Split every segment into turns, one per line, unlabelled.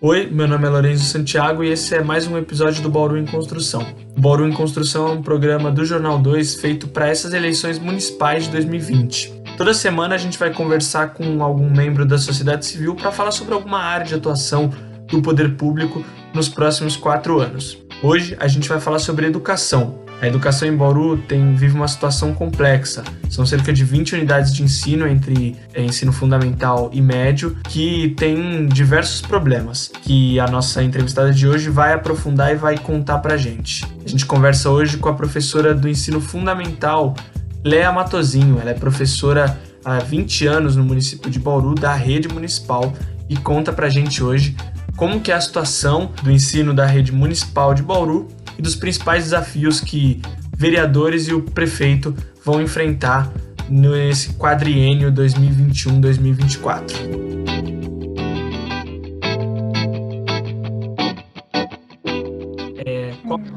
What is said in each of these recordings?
Oi, meu nome é Lorenzo Santiago e esse é mais um episódio do Bauru em Construção. O Bauru em Construção é um programa do Jornal 2 feito para essas eleições municipais de 2020. Toda semana a gente vai conversar com algum membro da sociedade civil para falar sobre alguma área de atuação do poder público nos próximos 4 anos. Hoje a gente vai falar sobre educação. A educação em Bauru vive uma situação complexa. São cerca de 20 unidades de ensino entre ensino fundamental e médio que tem diversos problemas que a nossa entrevistada de hoje vai aprofundar e vai contar pra gente. A gente conversa hoje com a professora do ensino fundamental, Léa Matosinho. Ela é professora há 20 anos no município de Bauru, da rede municipal, e conta pra gente hoje como que é a situação do ensino da rede municipal de Bauru e dos principais desafios que vereadores e o prefeito vão enfrentar nesse quadriênio 2021-2024. Qual que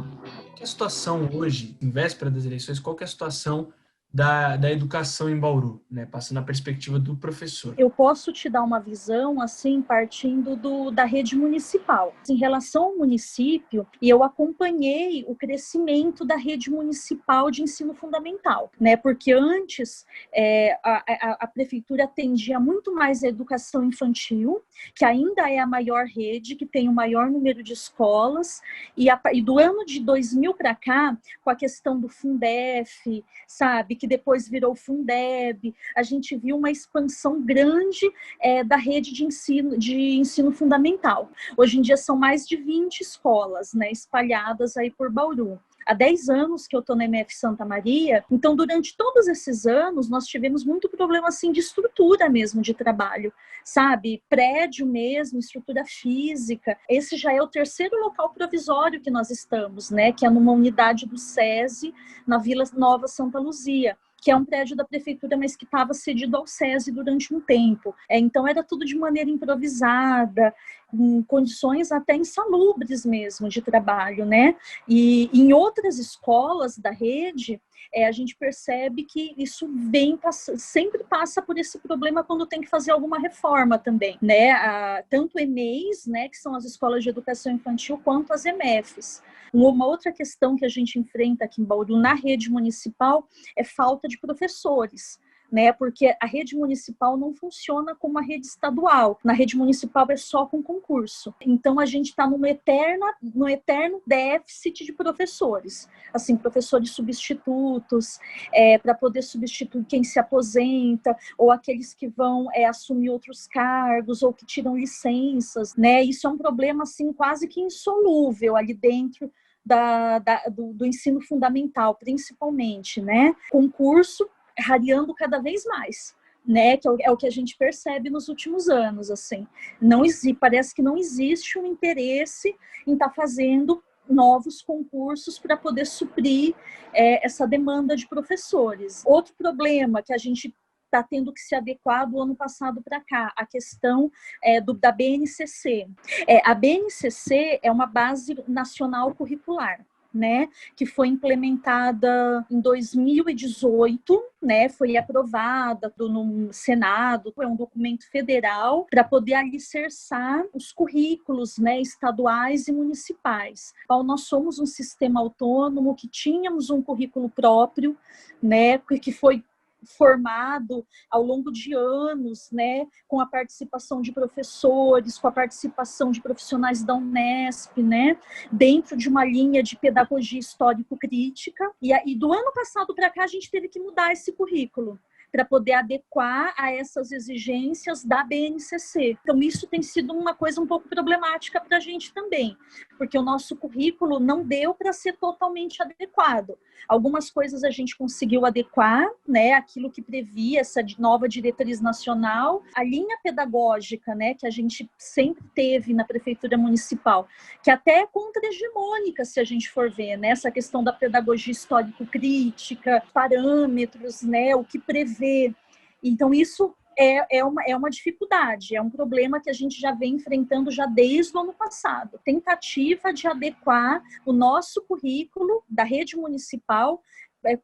é a situação hoje, em véspera das eleições, qual que é a situação da educação em Bauru, né? Passando a perspectiva do professor.
Eu posso te dar uma visão, assim, partindo da rede municipal. Em relação ao município, eu acompanhei o crescimento da rede municipal de ensino fundamental, né? Porque antes a prefeitura atendia muito mais a educação infantil, que ainda é a maior rede, que tem o maior número de escolas, e do ano de 2000 para cá, com a questão do Fundef, sabe, que depois virou Fundeb, a gente viu uma expansão grande da rede de ensino fundamental. Hoje em dia são mais de 20 escolas, né, espalhadas aí por Bauru. Há 10 anos que eu estou na MF Santa Maria, então durante todos esses anos nós tivemos muito problema assim de estrutura mesmo de trabalho, sabe? Prédio mesmo, estrutura física. Esse já é o terceiro local provisório que nós estamos, né? Que é numa unidade do SESI, na Vila Nova Santa Luzia, que é um prédio da prefeitura, mas que estava cedido ao SESI durante um tempo. Então, era tudo de maneira improvisada, em condições até insalubres mesmo de trabalho, né? E em outras escolas da rede, a gente percebe que isso sempre passa por esse problema quando tem que fazer alguma reforma também, né? Tanto EMEIs, né, que são as escolas de educação infantil, quanto as EMEFs. Uma outra questão que a gente enfrenta aqui em Bauru, na rede municipal, é falta de professores, né? Porque a rede municipal não funciona como a rede estadual. Na rede municipal é só com concurso. Então a gente está no eterno déficit de professores, assim, professores substitutos, para poder substituir quem se aposenta, ou aqueles que vão assumir outros cargos, ou que tiram licenças, né? Isso é um problema assim quase que insolúvel ali dentro do ensino fundamental, principalmente, né? Concurso rareando cada vez mais, né? Que é o que a gente percebe nos últimos anos, assim. Parece que não existe um interesse em estar fazendo novos concursos para poder suprir essa demanda de professores. Outro problema que a gente está tendo que se adequar do ano passado para cá, a questão da BNCC. A BNCC é uma base nacional curricular, né, que foi implementada em 2018, né, foi aprovada no Senado, é um documento federal para poder alicerçar os currículos, né, estaduais e municipais. Então, nós somos um sistema autônomo que tínhamos um currículo próprio, né, que foi formado ao longo de anos, né, com a participação de professores, com a participação de profissionais da Unesp, né, dentro de uma linha de pedagogia histórico-crítica. E do ano passado para cá a gente teve que mudar esse currículo para poder adequar a essas exigências da BNCC. Então, isso tem sido uma coisa um pouco problemática para a gente também, porque o nosso currículo não deu para ser totalmente adequado. Algumas coisas a gente conseguiu adequar, né, aquilo que previa essa nova diretriz nacional, a linha pedagógica, né, que a gente sempre teve na prefeitura municipal, que até é contra-hegemônica, se a gente for ver, né, essa questão da pedagogia histórico-crítica, parâmetros, né, o que prevê. Então, isso é uma dificuldade, é um problema que a gente já vem enfrentando já desde o ano passado. Tentativa de adequar o nosso currículo da rede municipal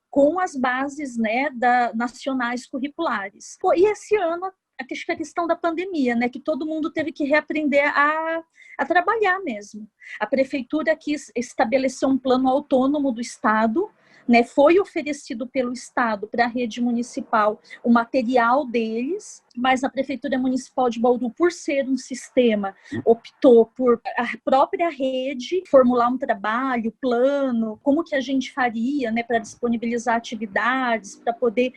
com as bases, né, nacionais curriculares. E esse ano acho que a questão da pandemia, né, que todo mundo teve que reaprender a trabalhar mesmo. A prefeitura quis estabelecer um plano autônomo do Estado, né, foi oferecido pelo Estado para a rede municipal o material deles, mas a Prefeitura Municipal de Bauru, por ser um sistema, optou por a própria rede formular um trabalho, plano, como que a gente faria, né, para disponibilizar atividades, para poder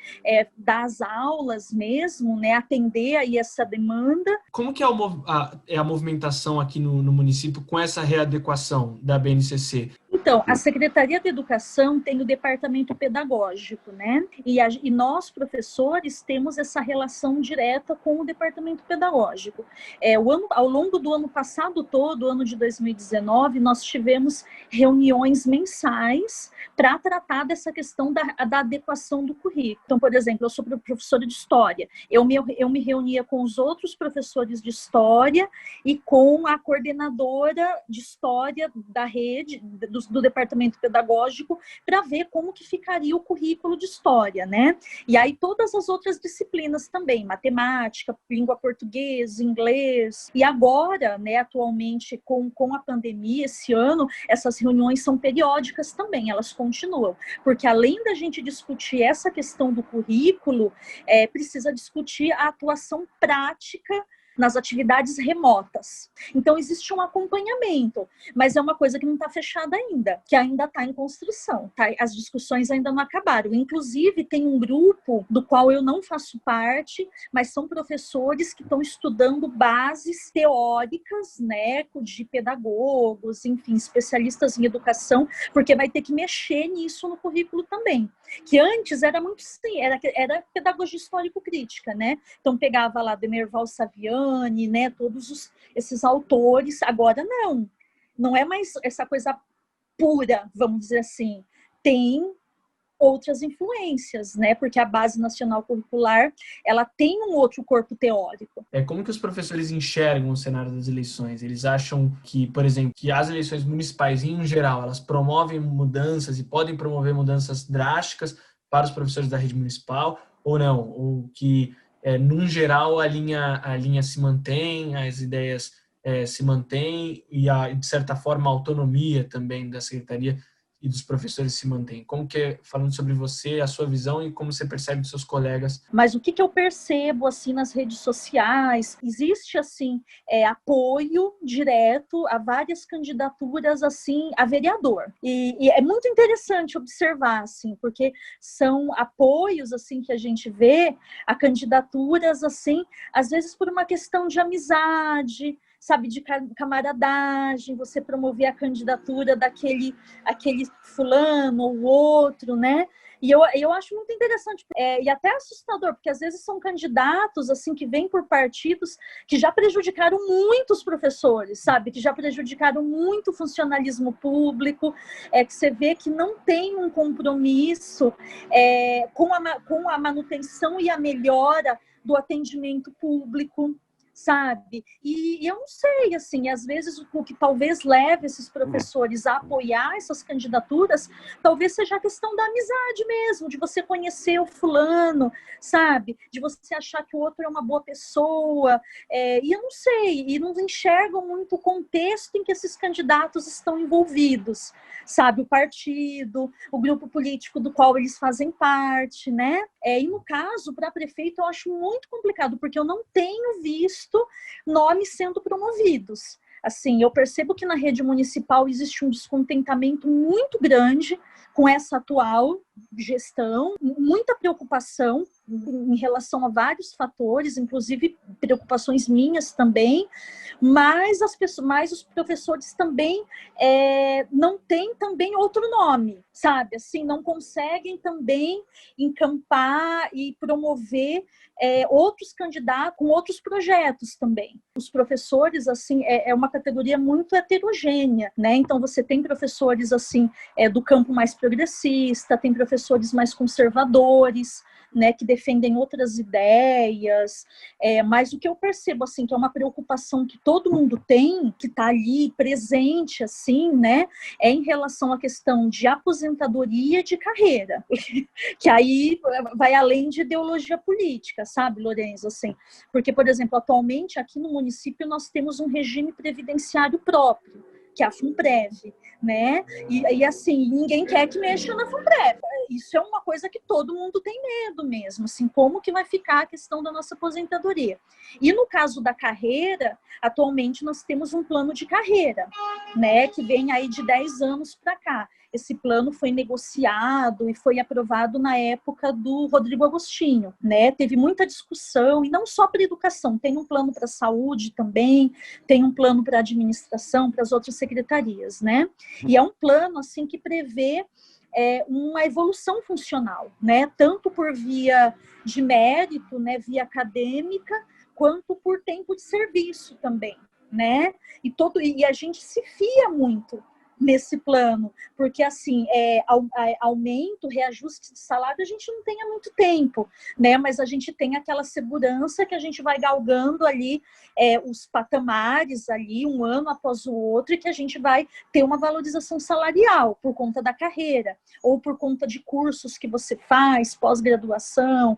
dar as aulas mesmo, né, atender aí essa demanda.
Como que é a movimentação aqui no município com essa readequação da BNCC?
Então, a Secretaria de Educação tem o departamento pedagógico, né? E nós, professores, temos essa relação direta com o departamento pedagógico. Ao longo do ano passado todo, ano de 2019, nós tivemos reuniões mensais para tratar dessa questão da adequação do currículo. Então, por exemplo, eu sou professora de História. Eu me reunia com os outros professores de História e com a coordenadora de História da rede, do departamento pedagógico, para ver como que ficaria o currículo de História, né? E aí todas as outras disciplinas também, matemática, língua portuguesa, inglês. E agora, né, atualmente, com a pandemia, esse ano, essas reuniões são periódicas também, elas continuam. Porque além da gente discutir essa questão do currículo, precisa discutir a atuação prática nas atividades remotas. Então, existe um acompanhamento, mas é uma coisa que não está fechada ainda, que ainda está em construção, tá? As discussões ainda não acabaram. Inclusive, tem um grupo do qual eu não faço parte, mas são professores que estão estudando bases teóricas, né, de pedagogos, enfim, especialistas em educação, porque vai ter que mexer nisso no currículo também. Que antes era muito sim, era pedagogia histórico-crítica, né? Então, pegava lá Demerval Saviani, né, todos esses autores. Agora não é mais essa coisa pura, vamos dizer assim. Tem outras influências, né? Porque a Base Nacional Curricular, ela tem um outro corpo teórico.
Como que os professores enxergam o cenário das eleições? Eles acham que, por exemplo, que as eleições municipais, em geral, elas promovem mudanças e podem promover mudanças drásticas para os professores da rede municipal, ou não? Ou que, num geral, a linha se mantém, as ideias se mantêm e, de certa forma, a autonomia também da secretaria e dos professores se mantém? Como que é, falando sobre você, a sua visão e como você percebe dos seus colegas?
Mas o que eu percebo, assim, nas redes sociais, existe, assim, apoio direto a várias candidaturas, assim, a vereador. E é muito interessante observar, assim, porque são apoios, assim, que a gente vê a candidaturas, assim, às vezes por uma questão de amizade, sabe, de camaradagem, você promover a candidatura daquele fulano ou outro, né? E eu acho muito interessante e até assustador, porque às vezes são candidatos assim que vêm por partidos que já prejudicaram muitos professores, sabe? Que já prejudicaram muito o funcionalismo público, que você vê que não tem um compromisso com a manutenção e a melhora do atendimento público, sabe? E eu não sei, assim, às vezes o que talvez leve esses professores a apoiar essas candidaturas, talvez seja a questão da amizade mesmo, de você conhecer o fulano, sabe? De você achar que o outro é uma boa pessoa, e eu não sei, e não enxergam muito o contexto em que esses candidatos estão envolvidos, sabe? O partido, o grupo político do qual eles fazem parte, né? E no caso, para prefeito, eu acho muito complicado, porque eu não tenho visto nomes sendo promovidos. Assim, eu percebo que na rede municipal existe um descontentamento muito grande com essa atual gestão, muita preocupação em relação a vários fatores, inclusive preocupações minhas também, mas os professores também não têm também outro nome, sabe? Assim, não conseguem também encampar e promover outros candidatos com outros projetos também. Os professores, assim, é uma categoria muito heterogênea, né? Então, você tem professores, assim, do campo mais progressista, tem professores mais conservadores, né, que defendem outras ideias, mas o que eu percebo, assim, que é uma preocupação que todo mundo tem, que está ali presente, assim, né, é em relação à questão de aposentadoria e de carreira, que aí vai além de ideologia política, sabe, Lourenço, assim, porque, por exemplo, atualmente aqui no município nós temos um regime previdenciário próprio, que é a FUNPREV, né? E assim, ninguém quer que mexa na FUNPREV. Isso é uma coisa que todo mundo tem medo mesmo, assim, como que vai ficar a questão da nossa aposentadoria. E no caso da carreira, atualmente nós temos um plano de carreira, né, que vem aí de 10 anos para cá. Esse plano foi negociado e foi aprovado na época do Rodrigo Agostinho, né? Teve muita discussão, e não só para educação, tem um plano para a saúde também, tem um plano para a administração, para as outras secretarias, né? E é um plano, assim, que prevê uma evolução funcional, né? Tanto por via de mérito, né? Via acadêmica, quanto por tempo de serviço também, né? E a gente se fia muito nesse plano, porque assim, aumento, reajuste de salário a gente não tem há muito tempo, né? Mas a gente tem aquela segurança que a gente vai galgando ali os patamares ali, um ano após o outro, e que a gente vai ter uma valorização salarial por conta da carreira, ou por conta de cursos que você faz, pós-graduação,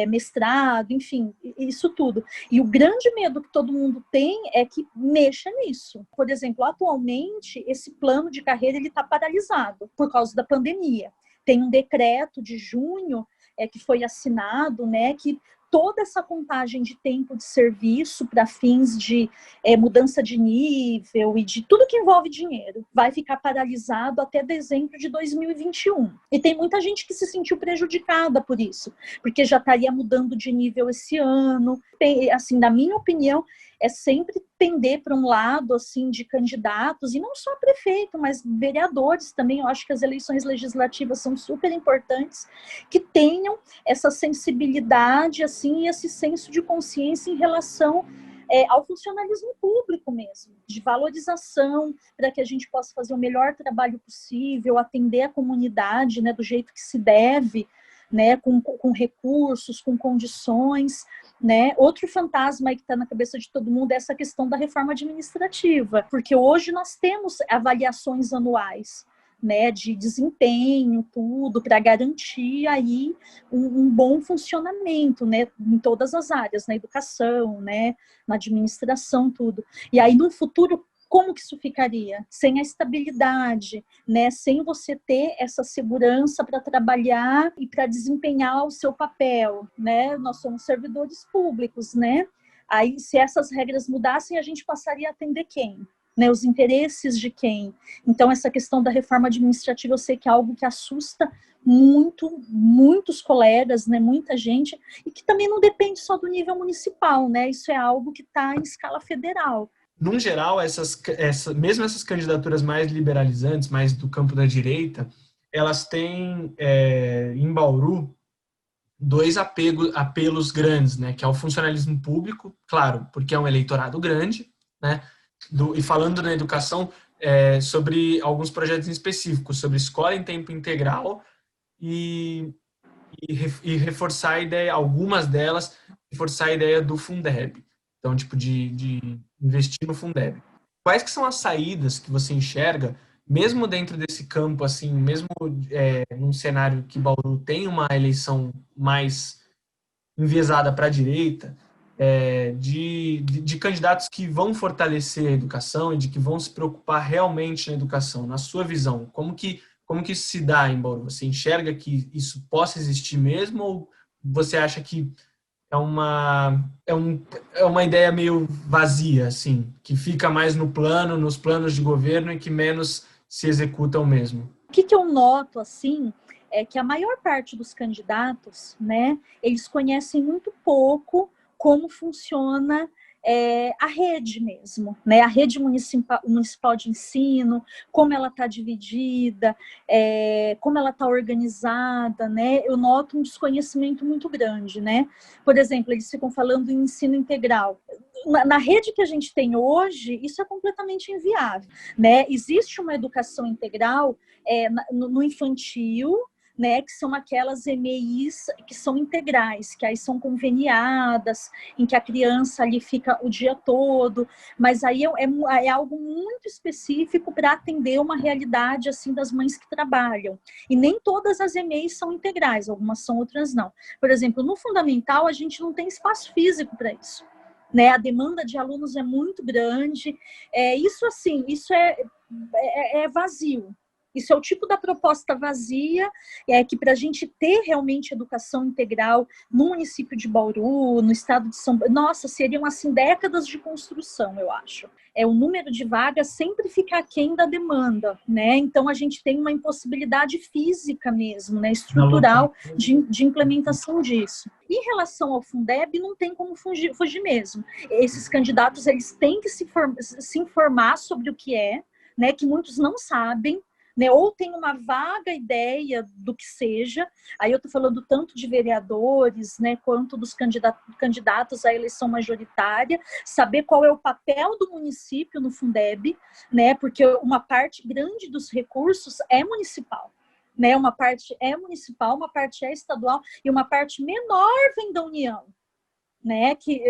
mestrado, enfim, isso tudo. E o grande medo que todo mundo tem é que mexa nisso. Por exemplo, atualmente, esse plano de carreira ele está paralisado por causa da pandemia. Tem um decreto de junho que foi assinado, né, que toda essa contagem de tempo de serviço para fins de mudança de nível e de tudo que envolve dinheiro vai ficar paralisado até dezembro de 2021. E tem muita gente que se sentiu prejudicada por isso, porque já estaria mudando de nível esse ano. Assim, na minha opinião, é sempre pender para um lado, assim, de candidatos, e não só prefeito, mas vereadores também. Eu acho que as eleições legislativas são super importantes, que tenham essa sensibilidade, assim, e esse senso de consciência em relação ao funcionalismo público mesmo, de valorização, para que a gente possa fazer o melhor trabalho possível, atender a comunidade, né, do jeito que se deve, né, com recursos, com condições, né? Outro fantasma aí que está na cabeça de todo mundo é essa questão da reforma administrativa, porque hoje nós temos avaliações anuais, né, de desempenho, tudo, para garantir aí um bom funcionamento, né, em todas as áreas, na educação, né, na administração, tudo. E aí, no futuro, como que isso ficaria? Sem a estabilidade, né? Sem você ter essa segurança para trabalhar e para desempenhar o seu papel, né? Nós somos servidores públicos, né? Aí, se essas regras mudassem, a gente passaria a atender quem? Né? Os interesses de quem? Então, essa questão da reforma administrativa, eu sei que é algo que assusta muitos colegas, né? Muita gente, e que também não depende só do nível municipal, né? Isso é algo que está em escala federal.
Num geral, mesmo essas candidaturas mais liberalizantes, mais do campo da direita, elas têm, em Bauru, dois apelos grandes, né? Que é o funcionalismo público, claro, porque é um eleitorado grande, né? E falando na educação, sobre alguns projetos específicos, sobre escola em tempo integral e reforçar a ideia, algumas delas, reforçar a ideia do Fundeb. Então, tipo, de investir no Fundeb. Quais que são as saídas que você enxerga, mesmo dentro desse campo, assim, mesmo num cenário que Bauru tem uma eleição mais enviesada para a direita, de candidatos que vão fortalecer a educação e de que vão se preocupar realmente na educação, na sua visão? Como que isso se dá em Bauru? Você enxerga que isso possa existir mesmo ou você acha que é uma ideia meio vazia, assim, que fica mais nos planos de governo e que menos se executam mesmo?
O que eu noto, assim, é que a maior parte dos candidatos, né, eles conhecem muito pouco como funciona a rede mesmo, né, a rede municipal de ensino, como ela está dividida, como ela está organizada, né, eu noto um desconhecimento muito grande, né, por exemplo, eles ficam falando em ensino integral. Na rede que a gente tem hoje, isso é completamente inviável, né, existe uma educação integral no infantil, né, que são aquelas EMEIs que são integrais, que aí são conveniadas, em que a criança ali fica o dia todo, mas aí é algo muito específico para atender uma realidade assim das mães que trabalham. E nem todas as EMEIs são integrais, algumas são, outras não. Por exemplo, no fundamental, a gente não tem espaço físico para isso. Né, a demanda de alunos é muito grande, isso assim, isso é vazio. Isso é o tipo da proposta vazia, que para a gente ter realmente educação integral no município de Bauru, no estado de São Paulo, nossa, seriam assim décadas de construção, eu acho. O número de vagas sempre fica aquém da demanda, né? Então a gente tem uma impossibilidade física mesmo, né, estrutural de implementação disso. Em relação ao Fundeb, não tem como fugir mesmo. Esses candidatos eles têm que se informar sobre o que né, que muitos não sabem, né, ou tem uma vaga ideia do que seja, aí eu estou falando tanto de vereadores, né, quanto dos candidatos à eleição majoritária, saber qual é o papel do município no Fundeb, né, porque uma parte grande dos recursos é municipal. Né, uma parte é municipal, uma parte é estadual e uma parte menor vem da União. Né, que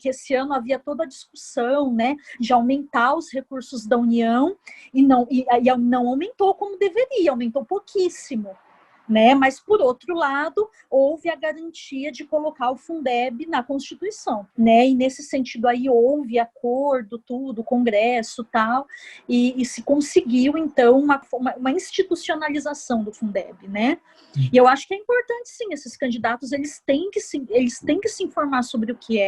esse ano havia toda a discussão, né, de aumentar os recursos da União e não aumentou como deveria, aumentou pouquíssimo. Né? Mas, por outro lado, houve a garantia de colocar o Fundeb na Constituição, né? E nesse sentido aí houve acordo, tudo, Congresso, tal, e se conseguiu, então, uma institucionalização do Fundeb, né? E eu acho que é importante, sim, esses candidatos, eles têm que se informar sobre o que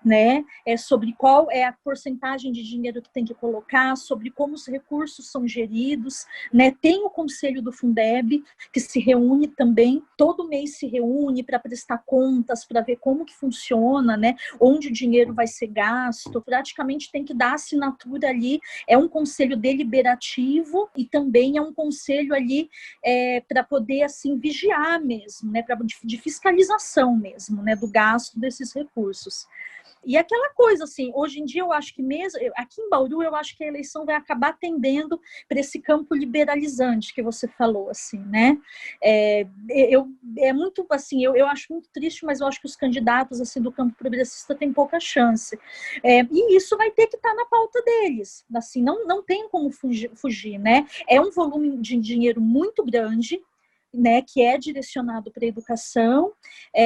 né? Sobre qual é a porcentagem de dinheiro que tem que colocar, sobre como os recursos são geridos, né? Tem o Conselho do Fundeb, que se reúne também, todo mês se reúne para prestar contas, para ver como que funciona, né? Onde o dinheiro vai ser gasto, praticamente tem que dar assinatura ali, é um conselho deliberativo e também é um conselho ali para poder, assim, vigiar mesmo, né? De fiscalização mesmo, né? Do gasto desses recursos. E aquela coisa, assim, hoje em dia eu acho que mesmo, aqui em Bauru, eu acho que a eleição vai acabar tendendo para esse campo liberalizante que você falou, assim, né? Muito, assim, eu acho muito triste, mas eu acho que os candidatos, assim, do campo progressista têm pouca chance. E isso vai ter que estar na pauta deles, assim, não tem como fugir, né? É um volume de dinheiro muito grande, né, que é direcionado para a educação.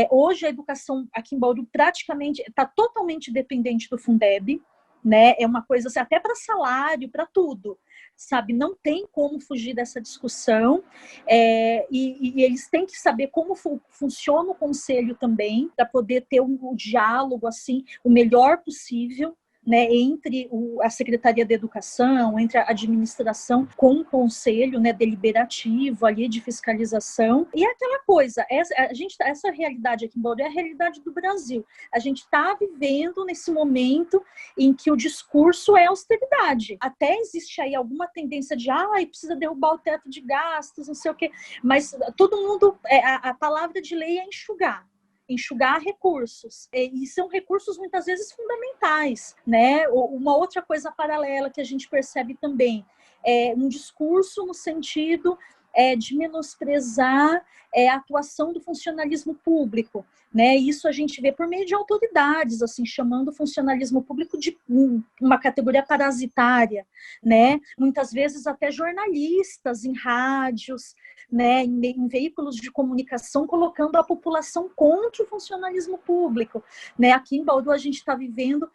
Hoje a educação aqui em Bauru praticamente está totalmente dependente do Fundeb, né? É uma coisa assim, até para salário, para tudo, sabe? Não tem como fugir dessa discussão, e eles têm que saber como funciona o conselho também, para poder ter um diálogo assim, o melhor possível, né, entre a Secretaria da Educação, entre a administração com o conselho, né, deliberativo ali de fiscalização. E aquela coisa, essa realidade aqui em Bauru é a realidade do Brasil. A gente está vivendo nesse momento em que o discurso é austeridade. Até existe aí alguma tendência de precisa derrubar o teto de gastos, não sei o quê, mas todo mundo, a palavra de lei é enxugar recursos, e são recursos muitas vezes fundamentais, né? Uma outra coisa paralela que a gente percebe também é um discurso no sentido de menosprezar a atuação do funcionalismo público, né? Isso a gente vê por meio de autoridades, assim, chamando o funcionalismo público de uma categoria parasitária, né? Muitas vezes até jornalistas em rádios, né, em veículos de comunicação, colocando a população contra o funcionalismo público, né? Aqui em Bauru a gente está vivendo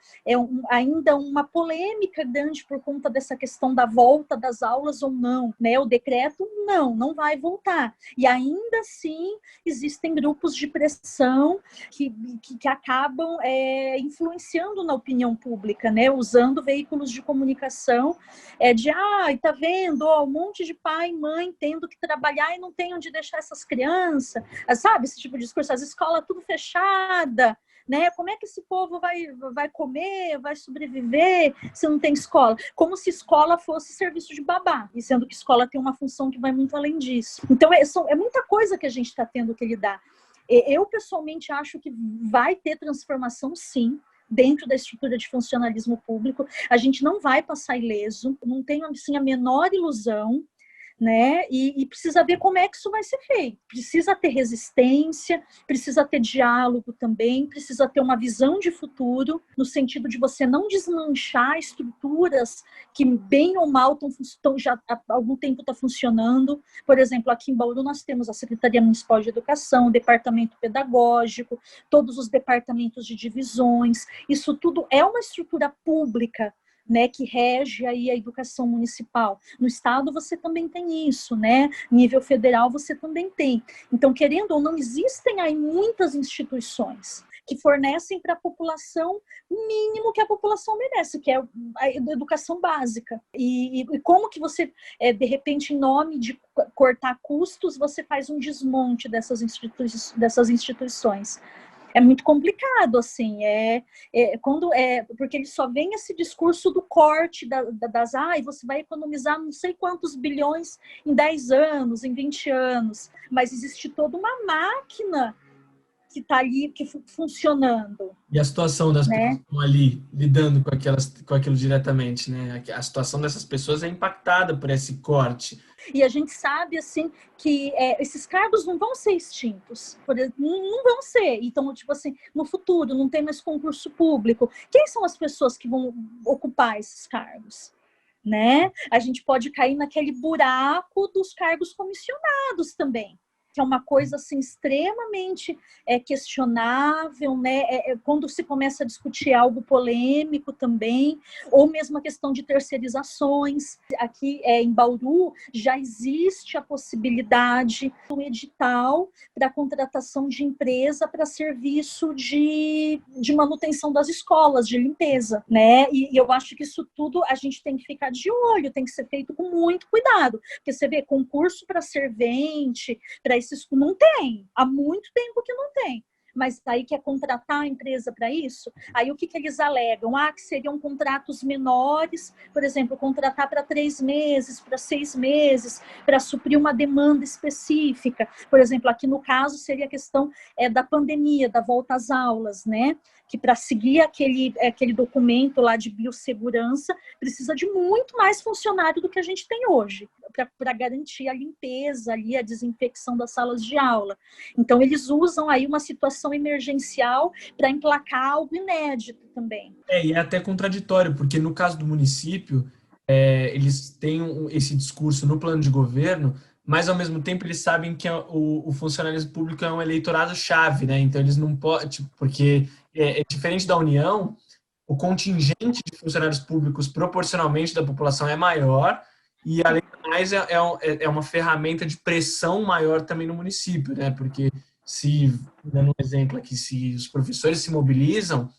ainda uma polêmica grande por conta dessa questão da volta das aulas ou não, né? O decreto não vai voltar, e ainda assim existem grupos de pressão que acabam influenciando na opinião pública, né? Usando veículos de comunicação tá vendo, um monte de pai e mãe tendo que trabalhar e não tem onde deixar essas crianças, sabe, esse tipo de discurso, as escolas tudo fechada, né? Como é que esse povo vai comer, vai sobreviver se não tem escola? Como se escola fosse serviço de babá, e sendo que escola tem uma função que vai muito além disso. Então, é muita coisa que a gente está tendo que lidar. Eu, pessoalmente, acho que vai ter transformação, sim, dentro da estrutura de funcionalismo público. A gente não vai passar ileso, não tenho, assim, a menor ilusão, né? E precisa ver como é que isso vai ser feito. Precisa ter resistência, precisa ter diálogo também, precisa ter uma visão de futuro, no sentido de você não desmanchar estruturas que, bem ou mal, já há algum tempo está funcionando. Por exemplo, aqui em Bauru nós temos a Secretaria Municipal de Educação, o Departamento Pedagógico, todos os departamentos de divisões. Isso tudo é uma estrutura pública, né, que rege aí a educação municipal. No estado você também tem isso, né? Nível federal você também tem. Então, querendo ou não, existem aí muitas instituições que fornecem para a população o mínimo que a população merece, que é a educação básica. E como que você, de repente, em nome de cortar custos, você faz um desmonte dessas instituições? É muito complicado, assim, porque ele só vem esse discurso do corte você vai economizar não sei quantos bilhões em 10 anos, em 20 anos, mas existe toda uma máquina que está ali, funcionando.
E a situação das pessoas
né?
que estão ali lidando com aquilo diretamente, né? A situação dessas pessoas é impactada por esse corte.
E a gente sabe, assim, que esses cargos não vão ser extintos, não vão ser. Então, tipo assim, no futuro não tem mais concurso público. Quem são as pessoas que vão ocupar esses cargos? Né? A gente pode cair naquele buraco dos cargos comissionados também, que é uma coisa assim extremamente questionável, né? Quando se começa a discutir algo polêmico também, ou mesmo a questão de terceirizações. Aqui em Bauru já existe a possibilidade do edital para a contratação de empresa para serviço de manutenção das escolas, de limpeza, né? E eu acho que isso tudo a gente tem que ficar de olho, tem que ser feito com muito cuidado, porque você vê concurso para servente, para esses não tem, há muito tempo que não tem. Mas aí quer contratar a empresa para isso? Aí o que eles alegam? Que seriam contratos menores, por exemplo, contratar para 3 meses, para 6 meses, para suprir uma demanda específica. Por exemplo, aqui no caso seria a questão da pandemia, da volta às aulas, né? Que para seguir aquele documento lá de biossegurança precisa de muito mais funcionário do que a gente tem hoje, para garantir a limpeza ali, a desinfecção das salas de aula. Então, eles usam aí uma situação emergencial para emplacar algo inédito também.
E é até contraditório, porque no caso do município, eles têm esse discurso no plano de governo, mas ao mesmo tempo eles sabem que o funcionalismo público é um eleitorado-chave, né? Então eles não podem, porque é diferente da União, o contingente de funcionários públicos proporcionalmente da população é maior e, além do mais, é uma ferramenta de pressão maior também no município, né? Porque dando um exemplo aqui, se os professores se mobilizam,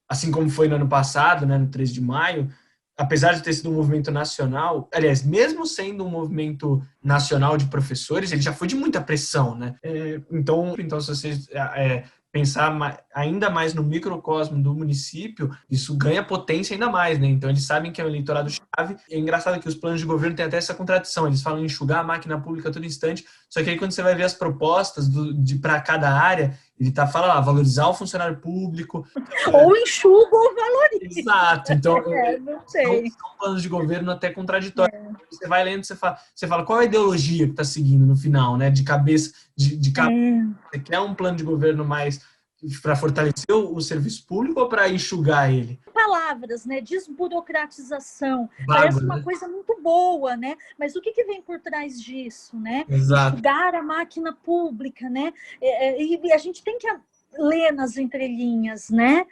assim como foi no ano passado, né, no 3 de maio, apesar de ter sido um movimento nacional, aliás, mesmo sendo um movimento nacional de professores, ele já foi de muita pressão, né? Então se vocês pensar ainda mais no microcosmo do município, isso ganha potência ainda mais, né? Então eles sabem que é um eleitorado-chave. É engraçado que os planos de governo têm até essa contradição. Eles falam em enxugar a máquina pública a todo instante, só que aí quando você vai ver as propostas para cada área, ele fala valorizar o funcionário público.
Ou enxuga ou valoriza.
Exato. Então,
não sei.
são planos de governo até contraditórios. Você vai lendo, você fala qual é a ideologia que está seguindo no final, né? De cabeça, de cabeça. Você quer um plano de governo mais para fortalecer o serviço público ou para enxugar ele?
Palavras, né? Desburocratização.
Vago,
parece uma
né?
coisa muito boa, né? Mas o que vem por trás disso, né?
Exato.
Enxugar a máquina pública, né? E a gente tem que ler nas entrelinhas, né?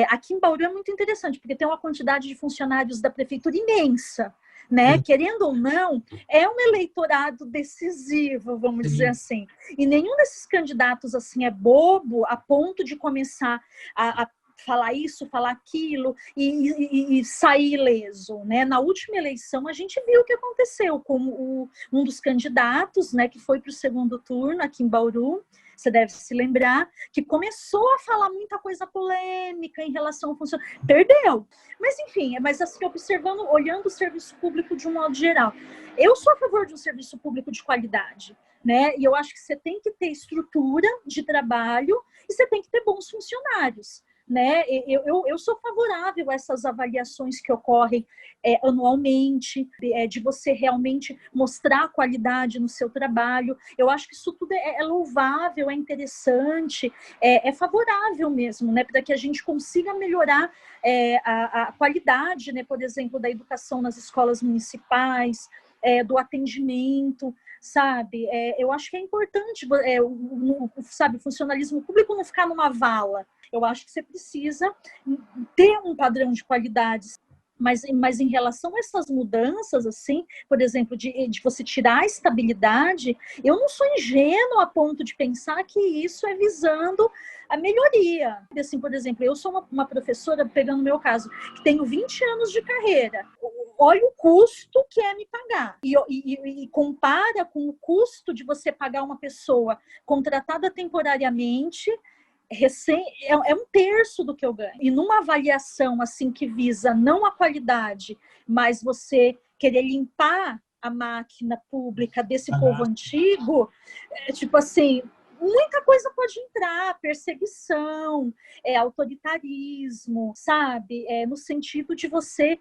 Aqui em Bauru é muito interessante, porque tem uma quantidade de funcionários da prefeitura imensa, né? Querendo ou não, é um eleitorado decisivo, vamos dizer assim. E nenhum desses candidatos assim é bobo a ponto de começar a falar isso, falar aquilo e sair ileso, né? Na última eleição a gente viu o que aconteceu com um dos candidatos, né, que foi para o segundo turno aqui em Bauru. Você deve se lembrar que começou a falar muita coisa polêmica em relação ao funcionário. Perdeu. Mas, enfim, assim, observando, olhando o serviço público de um modo geral. Eu sou a favor de um serviço público de qualidade, né? E eu acho que você tem que ter estrutura de trabalho e você tem que ter bons funcionários, né? Eu sou favorável a essas avaliações que ocorrem anualmente, de você realmente mostrar a qualidade no seu trabalho. Eu acho que isso tudo é louvável, é interessante, é favorável mesmo, né? Para que a gente consiga melhorar a qualidade, né? Por exemplo, da educação nas escolas municipais, do atendimento, sabe? Eu acho que é importante, sabe, o funcionalismo público não ficar numa vala. Eu acho que você precisa ter um padrão de qualidade. Mas em relação a essas mudanças, assim, por exemplo, de você tirar a estabilidade, eu não sou ingênua a ponto de pensar que isso é visando a melhoria. Assim, por exemplo, eu sou uma professora, pegando o meu caso, que tenho 20 anos de carreira. Olha o custo que é me pagar. E compara com o custo de você pagar uma pessoa contratada temporariamente, é um terço do que eu ganho. E numa avaliação assim que visa não a qualidade, mas você querer limpar a máquina pública desse povo antigo, tipo assim, muita coisa pode entrar, perseguição, autoritarismo, sabe? No sentido de você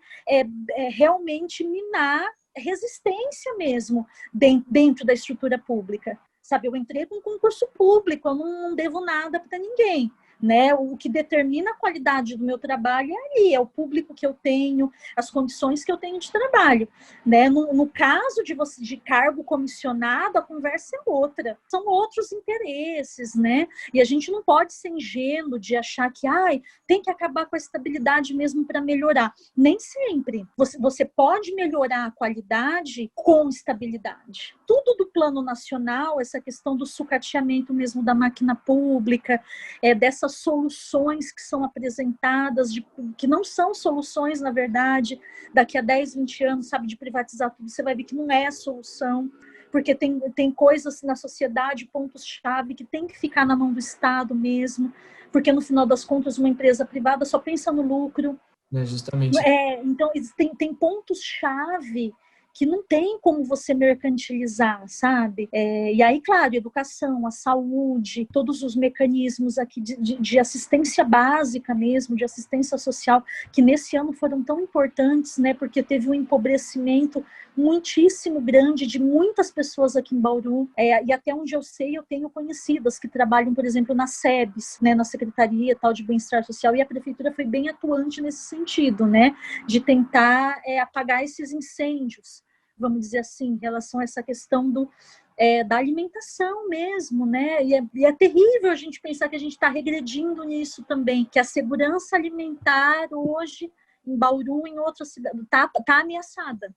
realmente minar resistência mesmo dentro da estrutura pública. Sabe, eu entrei com um concurso público, eu não devo nada para ninguém, né? O que determina a qualidade do meu trabalho é ali, é o público que eu tenho, as condições que eu tenho de trabalho, né? No caso de cargo comissionado, a conversa é outra, são outros interesses, né? E a gente não pode ser ingênuo de achar que tem que acabar com a estabilidade mesmo para melhorar. Nem sempre. Você pode melhorar a qualidade com estabilidade. Tudo do plano nacional, essa questão do sucateamento mesmo da máquina pública, dessas soluções que são apresentadas, que não são soluções, na verdade, daqui a 10, 20 anos, sabe, de privatizar tudo, você vai ver que não é a solução, porque tem coisas na sociedade, pontos-chave, que tem que ficar na mão do Estado mesmo, porque no final das contas uma empresa privada só pensa no lucro.
Justamente.
Então, tem pontos-chave que não tem como você mercantilizar, sabe? E aí, claro, educação, a saúde, todos os mecanismos aqui de assistência básica mesmo, de assistência social, que nesse ano foram tão importantes, né? Porque teve um empobrecimento muitíssimo grande de muitas pessoas aqui em Bauru, e até onde eu sei, eu tenho conhecidas que trabalham, por exemplo, na SEBS, né, na Secretaria tal de Bem-Estar Social, e a Prefeitura foi bem atuante nesse sentido, né, de tentar apagar esses incêndios, vamos dizer assim, em relação a essa questão da alimentação mesmo, né, e é terrível a gente pensar que a gente está regredindo nisso também, que a segurança alimentar hoje, em Bauru, em outras cidades, está ameaçada.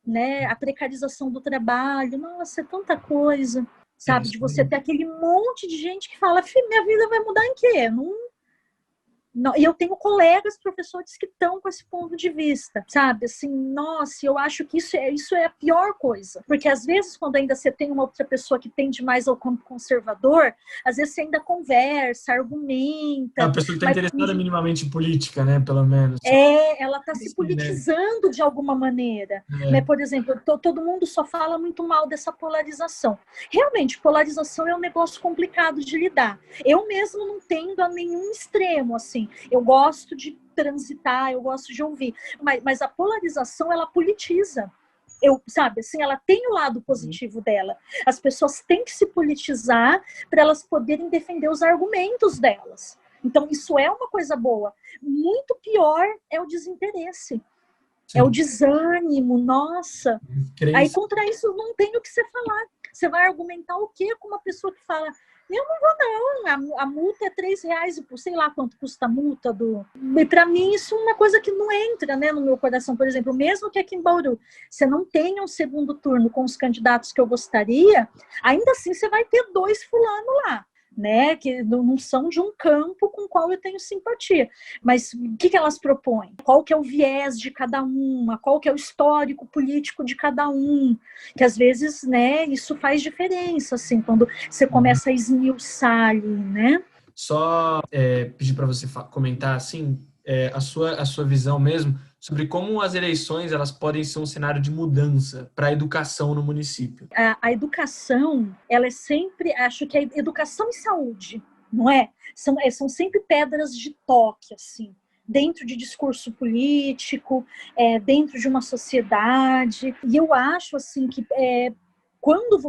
Né, a precarização do trabalho, nossa, é tanta coisa, sabe, de você ter aquele monte de gente que fala, minha vida vai mudar em quê? Não, e eu tenho colegas professores que estão com esse ponto de vista, sabe? Assim, nossa, eu acho que isso é a pior coisa. Porque às vezes, quando ainda você tem uma outra pessoa que tende mais ao campo conservador, às vezes você ainda conversa, argumenta.
É uma pessoa que está interessada minimamente em política, né? Pelo menos.
Ela está se politizando de alguma maneira. Né? Por exemplo, todo mundo só fala muito mal dessa polarização. Realmente, polarização é um negócio complicado de lidar. Eu mesmo não tendo a nenhum extremo, assim. Eu gosto de transitar, eu gosto de ouvir. Mas a polarização, ela politiza. Sabe, assim, ela tem o lado positivo dela. As pessoas têm que se politizar para elas poderem defender os argumentos delas. Então, isso é uma coisa boa. Muito pior é o desinteresse. Sim. É o desânimo, nossa. Aí, contra isso, não tem o que você falar. Você vai argumentar o quê com uma pessoa que fala, eu não vou não, a multa é R$3, sei lá quanto custa a multa E para mim isso é uma coisa que não entra, né, no meu coração. Por exemplo, mesmo que aqui em Bauru você não tenha um segundo turno com os candidatos que eu gostaria, ainda assim você vai ter 2 fulanos lá, né, que não são de um campo com o qual eu tenho simpatia. Mas o que elas propõem? Qual que é o viés de cada uma? Qual que é o histórico político de cada um? Que às vezes, né, isso faz diferença, assim, quando você começa a esmiuçar ali, né?
Só pedir para você comentar, assim, a sua visão mesmo sobre como as eleições elas podem ser um cenário de mudança para a educação no município.
A educação, ela é sempre, acho que é educação e saúde, não é? São sempre pedras de toque, assim, dentro de discurso político, dentro de uma sociedade. E eu acho assim que quando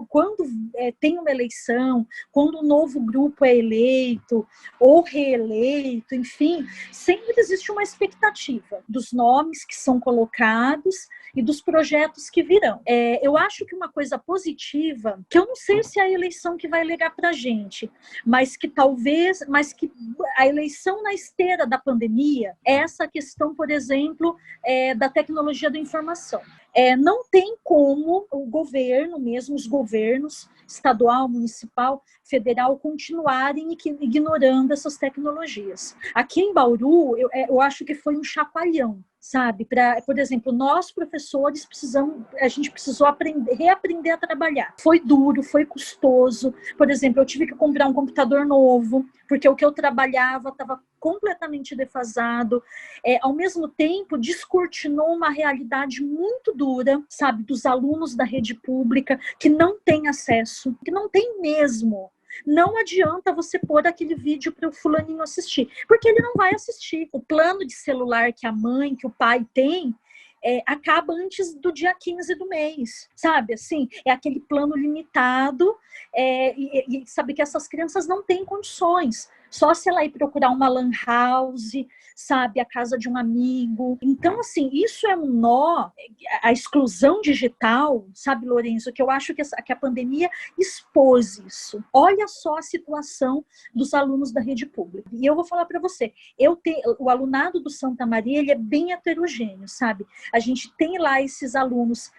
tem uma eleição, quando um novo grupo é eleito ou reeleito, enfim, sempre existe uma expectativa dos nomes que são colocados e dos projetos que virão. Eu acho que uma coisa positiva, que eu não sei se é a eleição que vai legar para a gente, mas que a eleição na esteira da pandemia é essa questão, por exemplo, da tecnologia da informação. Não tem como o governo, mesmo os governos estadual, municipal, federal, continuarem ignorando essas tecnologias. Aqui em Bauru, eu acho que foi um chacoalhão, sabe? Por exemplo, nós professores a gente precisou reaprender a trabalhar. Foi duro, foi custoso. Por exemplo, eu tive que comprar um computador novo, porque o que eu trabalhava estava completamente defasado. Ao mesmo tempo, descortinou uma realidade muito dura, sabe, dos alunos da rede pública que não têm acesso, que não tem mesmo. Não adianta você pôr aquele vídeo para o fulaninho assistir, porque ele não vai assistir. O plano de celular que a mãe, que o pai tem, acaba antes do dia 15 do mês, sabe? Assim, é aquele plano limitado, e sabe que essas crianças não têm condições. Só se ela ir procurar uma lan house, sabe, a casa de um amigo. Então, assim, isso é um nó, a exclusão digital, sabe, Lourenço, que eu acho que a pandemia expôs isso. Olha só a situação dos alunos da rede pública. E eu vou falar para você, o alunado do Santa Maria, ele é bem heterogêneo, sabe? A gente tem lá esses alunos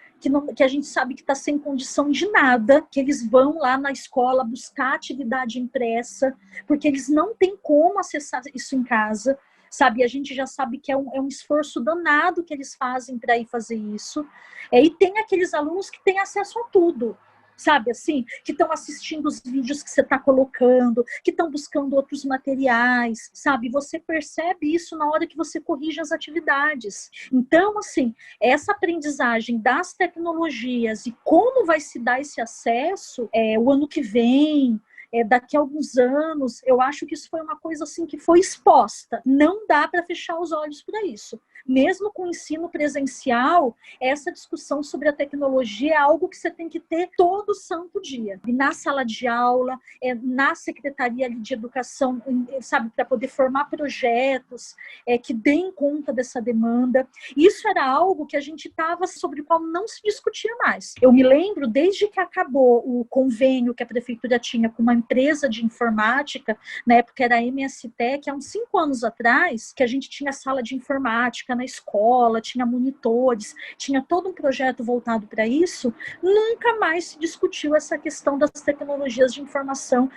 que a gente sabe que está sem condição de nada, que eles vão lá na escola buscar atividade impressa, porque eles não têm como acessar isso em casa, sabe? A gente já sabe que é um esforço danado que eles fazem para ir fazer isso. E tem aqueles alunos que têm acesso a tudo, sabe, assim, que estão assistindo os vídeos que você está colocando, que estão buscando outros materiais, sabe, você percebe isso na hora que você corrige as atividades. Então, assim, essa aprendizagem das tecnologias e como vai se dar esse acesso o ano que vem, daqui a alguns anos, eu acho que isso foi uma coisa assim que foi exposta. Não dá para fechar os olhos para isso. Mesmo com o ensino presencial, essa discussão sobre a tecnologia é algo que você tem que ter todo santo dia. E na sala de aula, na Secretaria de Educação, sabe, para poder formar projetos que deem conta dessa demanda. Isso era algo que a gente estava, sobre o qual não se discutia mais. Eu me lembro, desde que acabou o convênio que a prefeitura tinha com uma empresa de informática, na época era a MSTEC, há uns 5 anos atrás, que a gente tinha sala de informática na escola, tinha monitores, tinha todo um projeto voltado para isso, nunca mais se discutiu essa questão das tecnologias de informação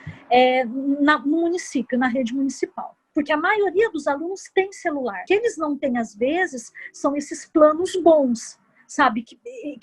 no município, na rede municipal. Porque a maioria dos alunos tem celular. O que eles não têm, às vezes, são esses planos bons, sabe, que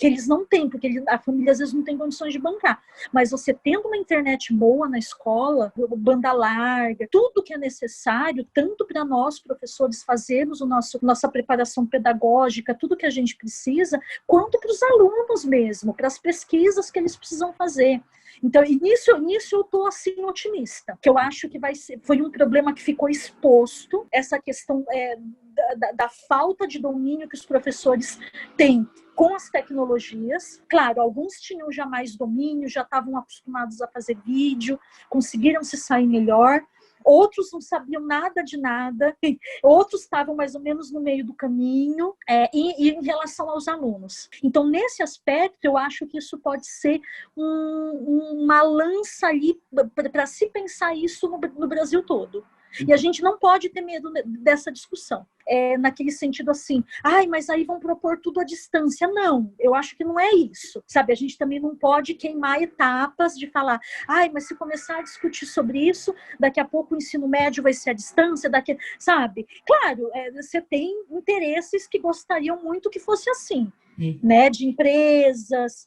eles não têm, porque a família às vezes não tem condições de bancar. Mas você tendo uma internet boa na escola, banda larga, tudo que é necessário, tanto para nós, professores, fazermos nossa preparação pedagógica, tudo que a gente precisa, quanto para os alunos mesmo, para as pesquisas que eles precisam fazer. Então, nisso eu estou assim otimista, que eu acho que foi um problema que ficou exposto, essa questão da falta de domínio que os professores têm com as tecnologias. Claro, alguns tinham já mais domínio, já estavam acostumados a fazer vídeo, conseguiram se sair melhor. Outros não sabiam nada de nada, outros estavam mais ou menos no meio do caminho, e em relação aos alunos. Então, nesse aspecto, eu acho que isso pode ser uma lança ali para se pensar isso no Brasil todo. E a gente não pode ter medo dessa discussão. Naquele sentido assim, mas aí vão propor tudo à distância. Não, eu acho que não é isso. Sabe, a gente também não pode queimar etapas de falar, mas se começar a discutir sobre isso, daqui a pouco o ensino médio vai ser à distância, sabe? Claro, você tem interesses que gostariam muito que fosse assim, né? De empresas,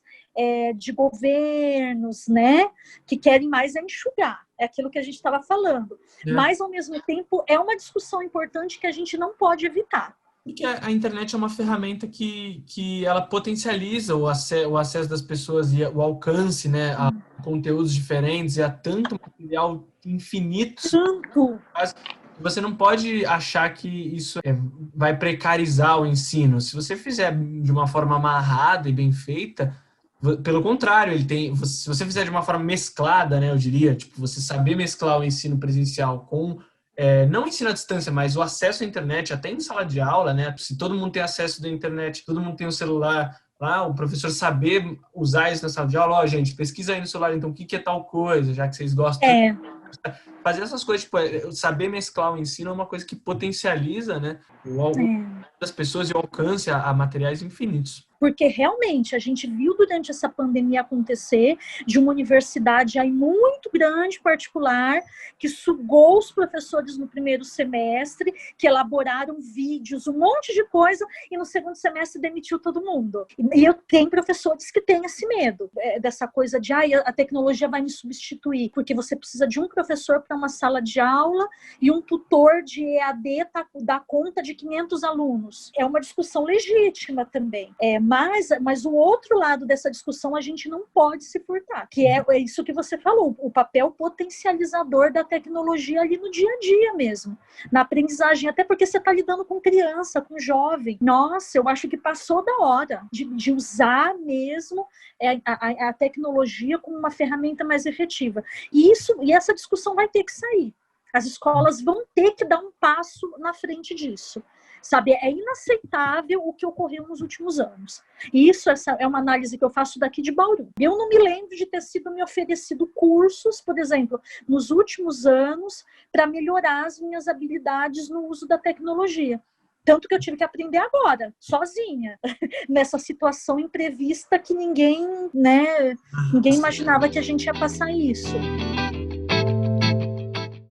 de governos, né, que querem mais enxugar, é aquilo que a gente estava falando, mas ao mesmo tempo é uma discussão importante que a gente não pode evitar.
Porque a internet é uma ferramenta que ela potencializa o acesso das pessoas e o alcance, né, a conteúdos diferentes e há tanto material infinito.
Tanto!
Você não pode achar que isso vai precarizar o ensino. Se você fizer de uma forma amarrada e bem feita, pelo contrário, se você fizer de uma forma mesclada, né, eu diria, tipo, você saber mesclar o ensino presencial com, não o ensino à distância, mas o acesso à internet, até em sala de aula, né? Se todo mundo tem acesso da internet, todo mundo tem um celular lá, o professor saber usar isso na sala de aula, gente, pesquisa aí no celular, então, o que é tal coisa, já que vocês gostam. Fazer essas coisas, tipo, saber mesclar o ensino é uma coisa que potencializa, né, das pessoas e o alcance a materiais infinitos.
Porque realmente a gente viu durante essa pandemia acontecer de uma universidade aí muito grande, particular, que sugou os professores no primeiro semestre, que elaboraram vídeos, um monte de coisa, e no segundo semestre demitiu todo mundo. E eu tenho professores que têm esse medo, dessa coisa de a tecnologia vai me substituir, porque você precisa de um professor para uma sala de aula e um tutor de EAD dá conta de 500 alunos. É uma discussão legítima também. Mas o outro lado dessa discussão a gente não pode se furtar, que é isso que você falou, o papel potencializador da tecnologia ali no dia a dia mesmo, na aprendizagem, até porque você está lidando com criança, com jovem. Nossa, eu acho que passou da hora de usar mesmo a tecnologia como uma ferramenta mais efetiva. E essa discussão vai ter que sair. As escolas vão ter que dar um passo na frente disso. Sabe, é inaceitável o que ocorreu nos últimos anos. E essa é uma análise que eu faço daqui de Bauru. Eu não me lembro de ter sido me oferecido cursos, por exemplo, nos últimos anos, para melhorar as minhas habilidades no uso da tecnologia. Tanto que eu tive que aprender agora, sozinha, nessa situação imprevista que ninguém imaginava que a gente ia passar isso.